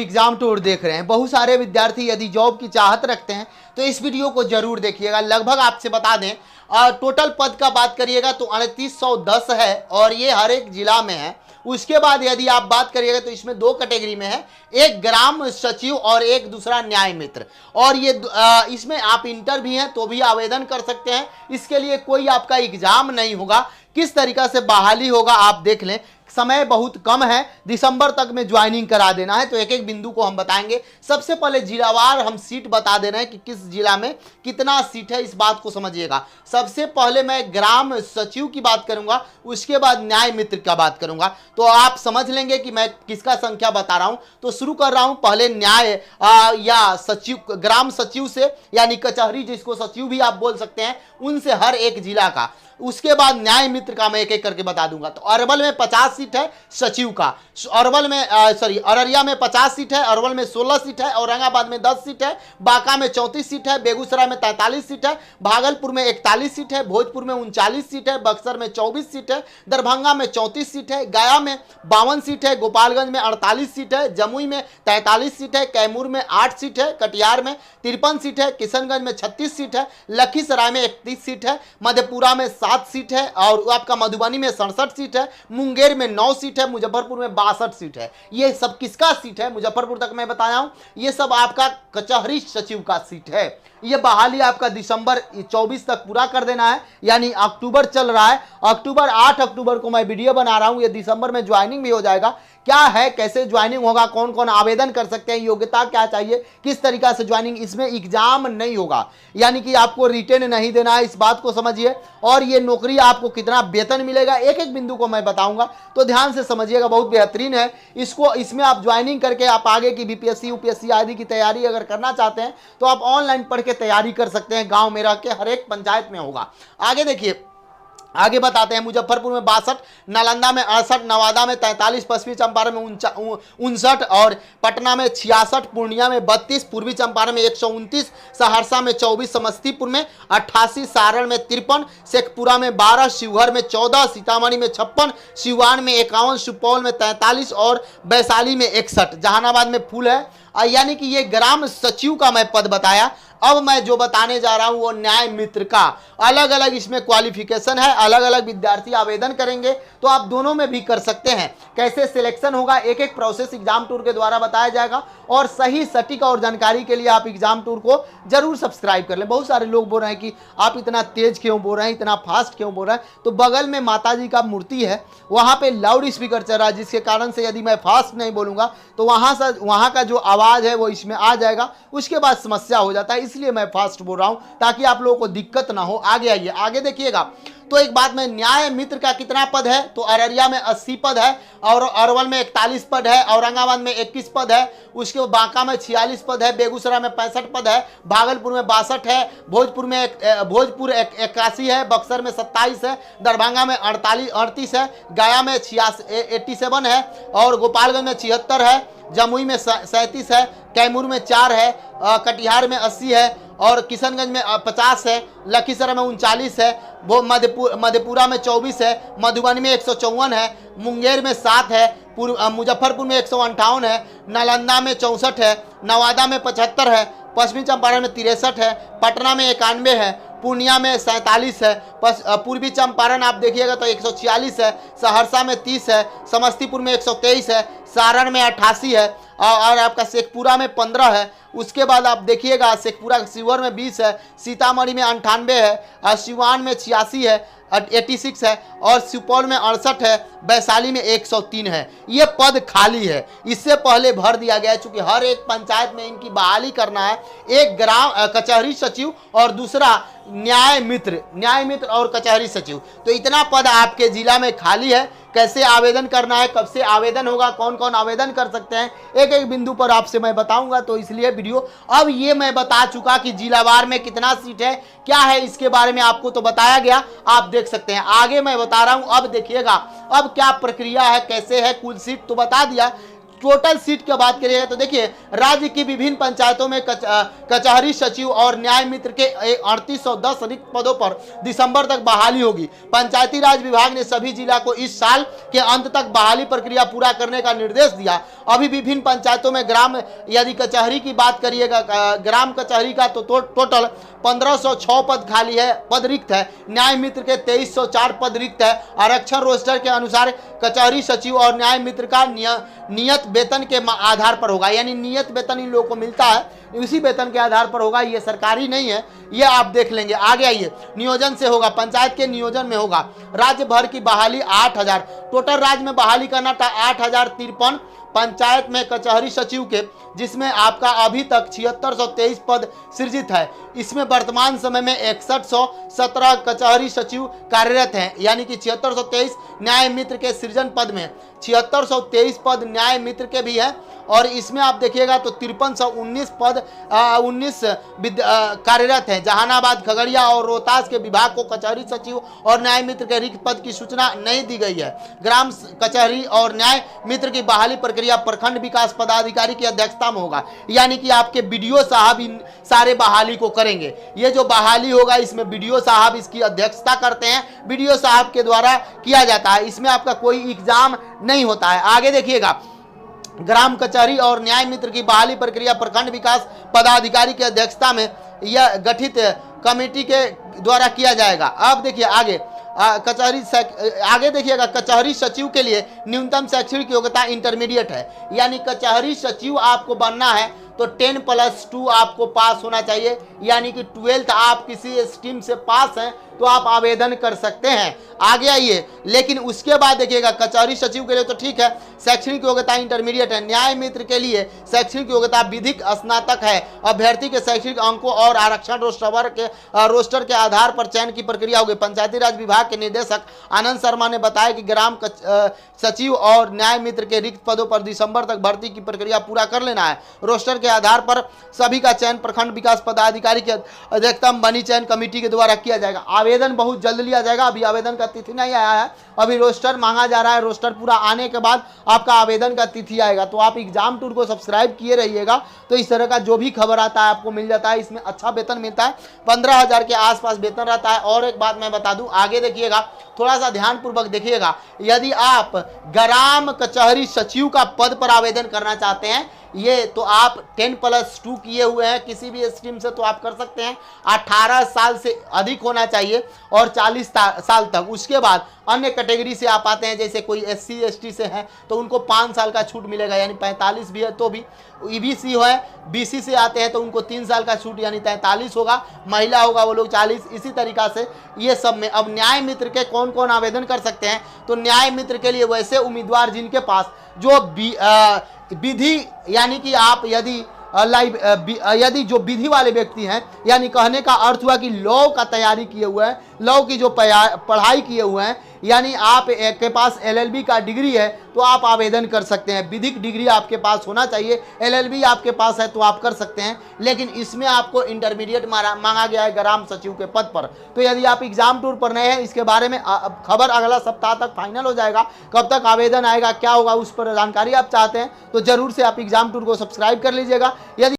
Exam tour देख रहे हैं, बहुत सारे विद्यार्थी यदि जॉब की चाहत रखते हैं तो इस वीडियो को जरूर देखिएगा। लगभग आपसे बता दें टोटल पद का बात करिएगा तो 3810 है और ये हर एक जिला में है। उसके बाद यदि आप बात करिएगा तो इसमें दो कैटेगरी में है, एक ग्राम सचिव और एक दूसरा न्याय मित्र। और ये इसमें आप इंटर भी हैं तो भी आवेदन कर सकते हैं। इसके लिए कोई आपका एग्जाम नहीं होगा। किस तरीका से बहाली होगा आप देख लें, समय बहुत कम है, दिसंबर तक में ज्वाइनिंग करा देना है। तो एक एक बिंदु को हम बताएंगे। सबसे पहले जिलावार हम सीट बता दे रहे हैं कि किस जिला में कितना सीट है, इस बात को समझिएगा। सबसे पहले मैं ग्राम सचिव की बात करूंगा, उसके बाद न्याय मित्र का बात करूंगा, तो आप समझ लेंगे कि मैं किसका संख्या बता रहा हूं। तो शुरू कर रहा हूं पहले न्याय या सचिव, ग्राम सचिव से, यानी कचहरी जिसको सचिव भी आप बोल सकते हैं, उनसे हर एक जिला का। उसके बाद न्याय मित्र का मैं एक एक करके बता दूंगा। तो अरवल में 50 सीट है सचिव का, अरवल में अररिया में 50 सीट है, अरवल में 16 सीट है, औरंगाबाद में 10 सीट है, बांका में 34 सीट है, बेगूसराय में 43 सीट है, भागलपुर में 41 सीट है, भोजपुर में 39 सीट है, बक्सर में 24 सीट है, दरभंगा में 34 सीट है, गया में 52 सीट है, गोपालगंज में 48 सीट है, जमुई में 43 सीट है, कैमूर में 8 सीट है, कटिहार में 53 सीट है, किशनगंज में 36 सीट है, लखीसराय में 31 सीट है, मधेपुरा में 7 सीट है, और आपका मधुबनी में 67 सीट है, मुंगेर में 9 सीट है, मुजफ्फरपुर में 62 सीट है। ये सब किसका सीट है? मुजफ्फरपुर तक मैं बताया हूं, ये सब आपका कचहरी सचिव का सीट है। ये बहाली आपका दिसंबर 24 तक पूरा कर देना है, यानी अक्टूबर चल रहा है, अक्टूबर 8 अक्टूबर को मैं वीडियो बना रहा हूं। ये दिसंबर में ज्वाइनिंग भी हो जाएगा। क्या है, कैसे ज्वाइनिंग होगा, कौन कौन आवेदन कर सकते हैं, योग्यता क्या चाहिए, किस तरीका से ज्वाइनिंग, इसमें एग्जाम नहीं होगा, यानी कि आपको रिटेन नहीं देना है, इस बात को समझिए। और ये नौकरी आपको कितना वेतन मिलेगा, एक एक बिंदु को मैं बताऊंगा, तो ध्यान से समझिएगा, बहुत बेहतरीन है। इसमें आप ज्वाइनिंग करके आप आगे की बीपीएससी यूपीएससी आदि की तैयारी अगर करना चाहते हैं तो आप ऑनलाइन पढ़ के तैयारी कर सकते हैं। गांव में रह के हर एक पंचायत में होगा। आगे देखिए, आगे बताते हैं। मुजफ्फरपुर में 62, नालंदा में 68, नवादा में 43, पश्चिमी चंपारण में 59 और पटना में 66, पूर्णिया में 32, पूर्वी चंपारण में 129, सहरसा में 24, समस्तीपुर में 88, सारण में 53, शेखपुरा में 12, शिवहर में 14, सीतामढ़ी में 56, सिवान में 51, सुपौल में 43 और वैशाली में 61। जहानाबाद में फुल है। यानी कि ये ग्राम सचिव का मैं पद बताया। अब मैं जो बताने जा रहा हूं वो न्याय मित्र का। अलग अलग इसमें क्वालिफिकेशन है, अलग अलग विद्यार्थी आवेदन करेंगे, तो आप दोनों में भी कर सकते हैं। कैसे सिलेक्शन होगा, एक एक प्रोसेस एग्जाम टूर के द्वारा बताया जाएगा। और सही सटीक और जानकारी के लिए आप एग्जाम टूर को जरूर सब्सक्राइब कर लें। बहुत सारे लोग बोल रहे हैं कि आप इतना तेज क्यों बोल रहे हैं, इतना फास्ट क्यों बोल रहे हैं, तो बगल में माता जी का मूर्ति है, वहां पे लाउड स्पीकर चल रहा है, जिसके कारण से यदि मैं फास्ट नहीं बोलूंगा तो वहां का जो आवाज है वो इसमें आ जाएगा, उसके बाद समस्या हो जाता है। इसलिए मैं फास्ट बोल रहा हूं ताकि आप लोगों को दिक्कत ना हो। आगे आइए, आगे देखिएगा। तो एक बात में, न्याय मित्र का कितना पद है, तो अररिया में 80 पद है, और अरवल में 41 पद है, औरंगाबाद में 21 पद है, उसके बाद बांका में 46 पद है, बेगूसराय में 65 पद है, भागलपुर में 62 है, भोजपुर 81 है, बक्सर में 27 है, दरभंगा में 38 है, गया में 87 है, और गोपालगंज में 76 है, जमुई में 37 है, कैमूर में 4 है, कटिहार में 80 है, और किशनगंज में 50 है, लखीसराय में 39 है, वो मधेपुरा में 24 है, मधुबनी में 154 है, मुंगेर में 7 है, मुजफ्फरपुर में 158 है, नालंदा में 64 है, नवादा में 75 है, पश्चिमी चंपारण में 63 है, पटना में 91 है, पूर्णिया में 47 है, पूर्वी चंपारण आप देखिएगा तो 146 है, सहरसा में 30 है, समस्तीपुर में 123 है, सारण में 88 है, और आपका शेखपुरा में 15 है। उसके बाद आप देखिएगा शेखपुरा शिवहर में 20 है, सीतामढ़ी में 98 है, सिवान में 86 है, 86 है, और सुपौल में 68 है, वैशाली में 103 है। ये पद खाली है, इससे पहले भर दिया गया है, चूंकि हर एक पंचायत में इनकी बहाली करना है। एक ग्राम कचहरी सचिव और दूसरा न्याय मित्र और कचहरी सचिव। तो इतना पद आपके जिला में खाली है। कैसे आवेदन करना है, कब से आवेदन होगा, कौन कौन आवेदन कर सकते हैं, एक एक बिंदु पर आपसे मैं बताऊंगा। तो इसलिए वीडियो अब ये मैं बता चुका कि जिलावार में कितना सीट है, क्या है, इसके बारे में आपको तो बताया गया, आप देख सकते हैं। आगे मैं बता रहा हूं, अब देखिएगा अब क्या प्रक्रिया है, कैसे है, कुल सीट तो बता दिया। टोटल सीट की बात करिएगा तो देखिए राज्य की विभिन्न पंचायतों में कचहरी सचिव और न्याय मित्र के 3810 रिक्त पदों पर दिसंबर तक बहाली होगी। पंचायती राज विभाग ने सभी जिला को इस साल के अंत तक बहाली प्रक्रिया पूरा करने का निर्देश दिया। अभी विभिन्न पंचायतों में ग्राम यदि कचहरी की बात करिएगा, ग्राम कचहरी का तो टोटल 1506 पद खाली है, पद रिक्त है। न्याय मित्र के 2304 पद रिक्त है। आरक्षण रोस्टर के अनुसार कचहरी सचिव और न्याय मित्र का नियत वेतन के आधार पर होगा, यानी नियत वेतन इन लोगों को मिलता है, उसी वेतन के आधार पर होगा, ये सरकारी नहीं है, ये आप देख लेंगे। आगे आइए, नियोजन से होगा, पंचायत के नियोजन में होगा। राज्य भर की बहाली 8000, टोटल राज्य में बहाली करना था 8053 पंचायत में कचहरी सचिव के, जिसमें आपका अभी तक 7623 पद सृजित है। इसमें वर्तमान समय में 6117 कचहरी सचिव कार्यरत हैं, यानी कि 7623 न्याय मित्र के सृजन पद में 7623 पद न्याय मित्र के भी है। और इसमें आप देखिएगा तो 5319 पद 19 कार्यरत हैं। जहानाबाद, खगड़िया और रोहतास के विभाग को कचहरी सचिव और न्याय मित्र के रिक्त पद की सूचना नहीं दी गई है। ग्राम कचहरी और न्याय मित्र की बहाली प्रक्रिया प्रखंड विकास पदाधिकारी की अध्यक्षता में होगा, यानी कि आपके बीडीओ साहब इन सारे बहाली को करेंगे। ये जो बहाली होगा इसमें बीडीओ साहब इसकी अध्यक्षता करते हैं, बीडीओ साहब के द्वारा किया जाता है। इसमें आपका कोई एग्जाम नहीं होता है। आगे देखिएगा, ग्राम कचहरी और न्याय मित्र की बहाली प्रक्रिया प्रखंड विकास पदाधिकारी की अध्यक्षता में यह गठित कमेटी के द्वारा किया जाएगा। अब देखिए आगे आगे देखिएगा, कचहरी सचिव के लिए न्यूनतम शैक्षणिक योग्यता इंटरमीडिएट है, यानी कचहरी सचिव आपको बनना है तो 10+2 आपको पास होना चाहिए, यानी कि 12th आप किसी स्ट्रीम से पास हैं तो आप आवेदन कर सकते हैं। आगे आइए, लेकिन उसके बाद देखिएगा कचहरी सचिव के लिए तो ठीक है, शैक्षणिक योग्यता इंटरमीडिएट है। न्याय मित्र के लिए शैक्षणिक योग्यता विधिक स्नातक है। अभ्यर्थी के शैक्षणिक अंकों और आरक्षण रोस्टर के आधार पर चयन की प्रक्रिया होगी। पंचायती राज विभाग के निदेशक आनंद शर्मा ने बताया कि ग्राम सचिव और न्याय मित्र के रिक्त पदों पर दिसंबर तक भर्ती की प्रक्रिया पूरा कर लेना है। रोस्टर के आधार पर सभी का चयन प्रखंड विकास पदाधिकारी की अध्यक्षता में बनी चयन कमेटी के द्वारा किया जाएगा। आवेदन बहुत जल्द लिया जाएगा, अभी आवेदन का तिथि नहीं आया है, अभी रोस्टर मांगा जा रहा है। रोस्टर पूरा आने के बाद आपका आवेदन का तिथि आएगा। तो आप एग्जाम टूर को सब्सक्राइब किए रहिएगा, तो इस तरह का जो भी खबर आता है आपको मिल जाता है। इसमें अच्छा वेतन मिलता है, 15,000 के आसपास वेतन रहता है। और एक बात मैं बता दूं, आगे देखिएगा, थोड़ा सा ध्यानपूर्वक देखिएगा, यदि आप ग्राम कचहरी सचिव का पद पर आवेदन करना चाहते हैं, ये तो आप 10+2 किए हुए हैं किसी भी स्ट्रीम से तो आप कर सकते हैं। 18 साल से अधिक होना चाहिए और 40 साल तक। उसके बाद अन्य कैटेगरी से आप आते हैं, जैसे कोई SC ST से हैं तो उनको 5 साल का छूट मिलेगा, यानी 45 भी है तो भी। EBC है, BC से आते हैं तो उनको 3 साल का छूट यानी 43 होगा। महिला होगा वो लोग 40। इसी तरीका से ये सब में। अब न्याय मित्र के कौन कौन आवेदन कर सकते हैं, तो न्याय मित्र के लिए वैसे उम्मीदवार जिनके पास जो विधि, यानी कि आप यदि जो विधि वाले व्यक्ति हैं, यानी कहने का अर्थ हुआ कि लॉ का तैयारी किए हुए हैं, लॉ की जो पढ़ाई किए हुए हैं, यानी आप के पास LLB का डिग्री है तो आप आवेदन कर सकते हैं। विधिक डिग्री आपके पास होना चाहिए, LLB आपके पास है तो आप कर सकते हैं। लेकिन इसमें आपको इंटरमीडिएट मांगा गया है ग्राम सचिव के पद पर। तो यदि आप एग्जाम टूर पर नए हैं, इसके बारे में खबर अगला सप्ताह तक फाइनल हो जाएगा। कब तक आवेदन आएगा, क्या होगा, उस पर जानकारी आप चाहते हैं तो जरूर से आप एग्जाम टूर को सब्सक्राइब कर लीजिएगा। यदि